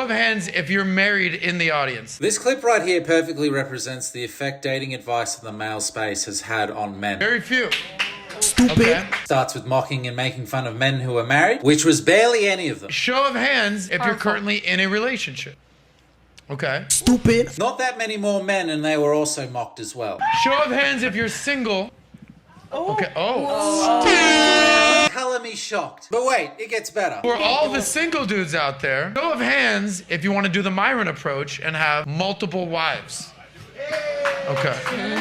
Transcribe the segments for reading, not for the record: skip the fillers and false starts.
of hands if you're married in the audience. This clip right here perfectly represents the effect dating advice in the male space has had on men. Very few. Stupid. Okay. Starts with mocking and making fun of men who are married, which was barely any of them. Show of hands if you're currently in a relationship. Okay. Stupid. Not that many more men, and they were also mocked as well. Show of hands if you're single. Okay. Oh. Color me shocked. But wait, it gets better. For all the single dudes out there, show of hands if you want to do the Myron approach and have multiple wives. Okay.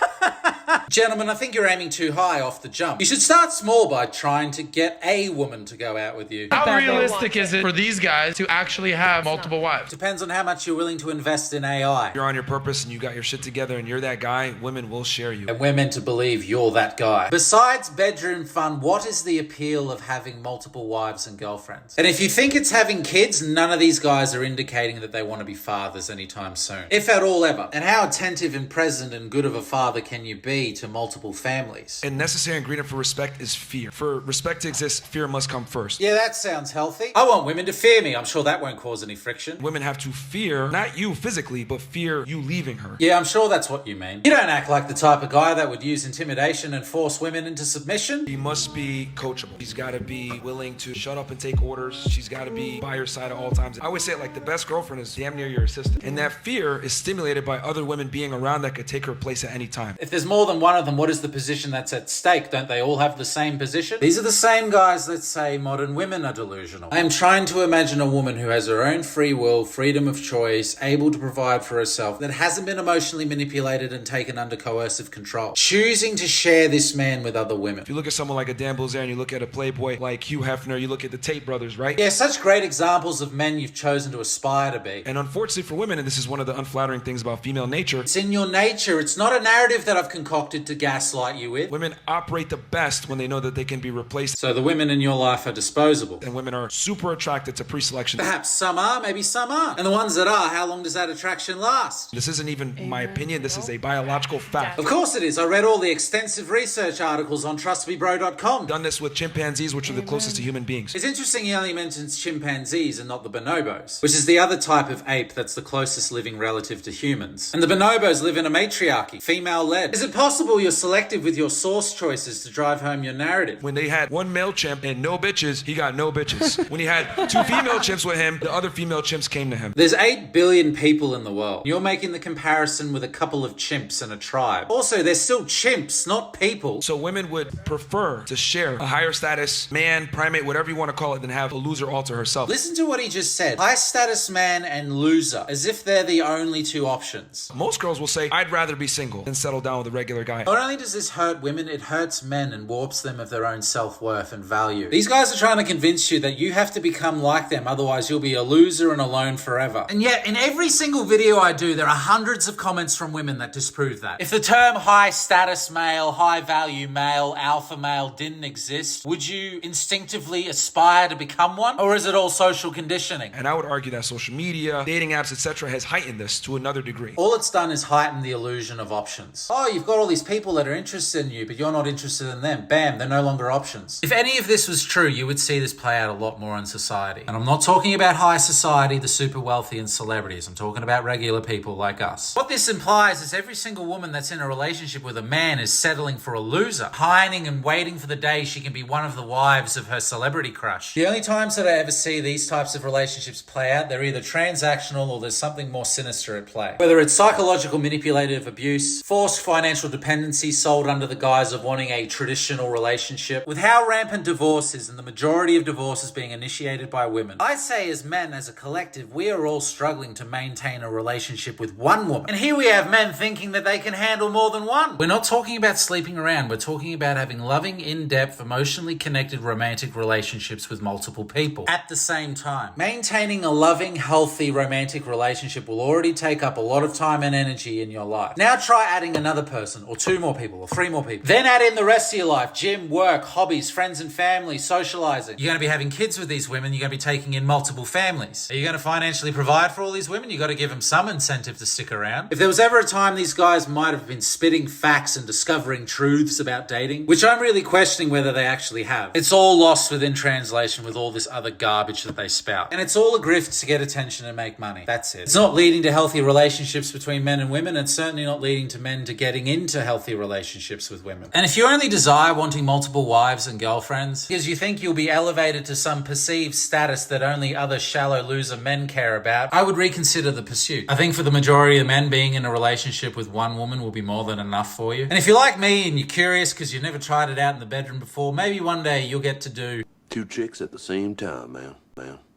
Gentlemen, I think you're aiming too high off the jump. You should start small by trying to get a woman to go out with you. How realistic is it for these guys to actually have multiple wives? Depends on how much you're willing to invest in AI. If you're on your purpose and you got your shit together and you're that guy, women will share you. And we're meant to believe you're that guy. Besides bedroom fun, what is the appeal of having multiple wives and girlfriends? And if you think it's having kids, none of these guys are indicating that they want to be fathers anytime soon. If at all ever. And how attentive and present and good of a father can you be to multiple families? A necessary ingredient for respect is fear. For respect to exist, fear must come first. Yeah, that sounds healthy. I want women to fear me. I'm sure that won't cause any friction. Women have to fear, not you physically, but fear you leaving her. Yeah, I'm sure that's what you mean. You don't act like the type of guy that would use intimidation and force women into submission. He must be coachable. She's got to be willing to shut up and take orders. She's got to be by your side at all times. I always say it like the best girlfriend is damn near your assistant. And that fear is stimulated by other women being around that could take her place at any time. If there's more than one of them, what is the position that's at stake? Don't they all have the same position? These are the same guys that say modern women are delusional. I am trying to imagine a woman who has her own free will, freedom of choice, able to provide for herself, that hasn't been emotionally manipulated and taken under coercive control, choosing to share this man with other women. If you look at someone like a Dan Bilzerian, you look at a playboy like Hugh Hefner, you look at the Tate brothers, right? Yeah, such great examples of men you've chosen to aspire to be. And unfortunately for women, and this is one of the unflattering things about female nature, It's in your nature. It's not a narrative that I've concocted to gaslight you with. women operate the best when they know that they can be replaced. So the women in your life are disposable. And women are super attracted to pre-selection. Perhaps some are, maybe some aren't. And the ones that are, how long does that attraction last? This isn't even my opinion, this is a biological fact. Of course it is. I read all the extensive research articles on trustmebro.com. Done this with chimpanzees, which are the closest to human beings. It's interesting he only mentions chimpanzees and not the bonobos, which is the other type of ape that's the closest living relative to humans. And the bonobos live in a matriarchy, female-led. Is it possible you're selective with your source choices to drive home your narrative? When they had one male chimp and no bitches, he got no bitches. When he had two female chimps with him, the other female chimps came to him. There's 8 billion people in the world. You're making the comparison with a couple of chimps and a tribe. Also, they're still chimps, not people. So women would prefer to share a higher status man, primate, whatever you want to call it, than have a loser all to herself. Listen to what he just said. High status man and loser, as if they're the only two options. Most girls will say, I'd rather be single than settle down with a regular guy. Not only does this hurt women, it hurts men and warps them of their own self-worth and value. These guys are trying to convince you that you have to become like them, otherwise you'll be a loser and alone forever. And yet, in every single video I do, there are hundreds of comments from women that disprove that. If the term high status male, high value male, alpha male didn't exist, would you instinctively aspire to become one? Or is it all social conditioning? And I would argue that social media, dating apps, etc. has heightened this to another degree. All it's done is heighten the illusion of options. Oh, you've got all these people that are interested in you, but you're not interested in them. Bam, they're no longer options. If any of this was true, you would see this play out a lot more in society. And I'm not talking about high society, the super wealthy and celebrities. I'm talking about regular people like us. What this implies is every single woman that's in a relationship with a man is settling for a loser, pining and waiting for the day she can be one of the wives of her celebrity crush. The only times that I ever see these types of relationships play out, they're either transactional or there's something more sinister at play. Whether it's psychological manipulative abuse, forced financial dependency sold under the guise of wanting a traditional relationship, with how rampant divorce is and the majority of divorces being initiated by women, I say as men, as a collective, we are all struggling to maintain a relationship with one woman. And here we have men thinking that they can handle more than one. We're not talking about sleeping around, we're talking about having loving, in-depth, emotionally connected romantic relationships with multiple people at the same time. Maintaining a loving, healthy, romantic relationship will already take up a lot of time and energy in your life. Now try adding another person or 2 more people, or 3 more people. Then add in the rest of your life: gym, work, hobbies, friends and family, socializing. You're going to be having kids with these women. You're going to be taking in multiple families. Are you going to financially provide for all these women? You got to give them some incentive to stick around. If there was ever a time these guys might have been spitting facts and discovering truths about dating, which I'm really questioning whether they actually have, it's all lost within translation with all this other garbage that they spout. And it's all a grift to get attention and make money. That's it. It's not leading to healthy relationships between men and women. It's certainly not leading to men to getting into healthy relationships with women. And if you only desire wanting multiple wives and girlfriends because you think you'll be elevated to some perceived status that only other shallow loser men care about, I would reconsider the pursuit. I think for the majority of men, being in a relationship with one woman will be more than enough for you. And if you're like me and you're curious because you've never tried it out in the bedroom before, maybe one day you'll get to do 2 chicks at the same time, man.